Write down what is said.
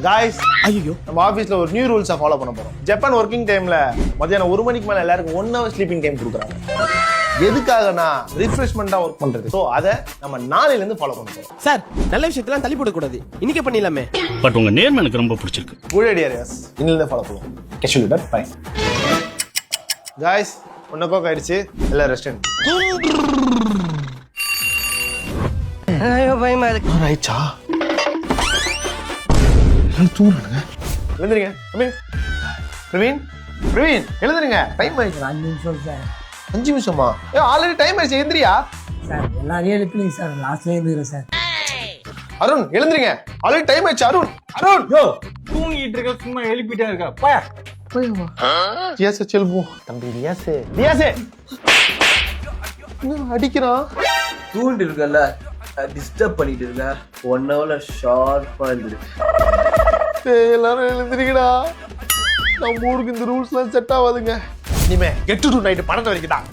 Guys, ஐயோ, நம்ம ஆபீஸ்ல ஒரு நியூ ரூல்ஸை ஃபாலோ பண்ண போறோம். ஜப்பான் ஒர்க்கிங் டைம்ல மத்தியானம் 1 மணிக்கு மேல எல்லாருக்கும் 1 hour ஸ்லீப்பிங் டைம் கொடுக்குறாங்க. எதுக்காகனா ரிஃப்ரெஷ்மெண்டா ஒர்க் பண்றது. சோ அதை நம்ம நாளையில இருந்து ஃபாலோ பண்ண போறோம். சார் நல்ல விஷயத்தெல்லாம் தள்ளி போடக்கூடாது, இன்னைக்கே பண்ணிடலாமே. பட் உங்க நேர்மை எனக்கு ரொம்ப பிடிச்சிருக்கு. குட் ஐடியா ரியாஸ், இன்னில இருந்து ஃபாலோ பண்ணுவோம். Casual but by. Guys, 1 o'clock ஆயிடுச்சு, எல்லாம் ரெஸ்ட் எடுங்க. ஐயோ பயமா இருக்கு. ஆயிடுச்சா? எல்லாம் தூங்குறானுங்க. எழுந்துருங்க. பிரவீன், பிரவீன் எழுந்துருங்க. டைம் ஆயிடுச்சு. 5 நிமிஷம் சார். 5 நிமிஷமா? ஆல்ரெடி டைம் ஆயிடுச்சு, எந்திரியா. சார் எல்லாரையும் எழுப்பிங்க சார், லாஸ்ட்ல எழுந்துக்கிறேன் சார். அருண் எழுந்துருங்க, ஆல்ரெடி டைம் ஆயிடுச்சு. அருண், அருண் யோ தூங்கிட்டு இருக்க, சும்மா எழுப்பிட்டே இருக்கா போயா. ரியாஸ் செல்வோம். தம்பி ரியாஸ், ரியாஸ் அடிக்கிறான். தூங்கிட்டு இருக்கல, டிஸ்டர்ப் பண்ணிட்டு இருக்க. 1 hourல ஷார்ப்பா இருந்துரு. எல்லாரும் எழுந்திருக்கடா. நம்ம ஊருக்கு இந்த ரூல்ஸ்லாம் செட் ஆகாதுங்க. இனிமே 8 to 9 12 வரைக்கும் தான்.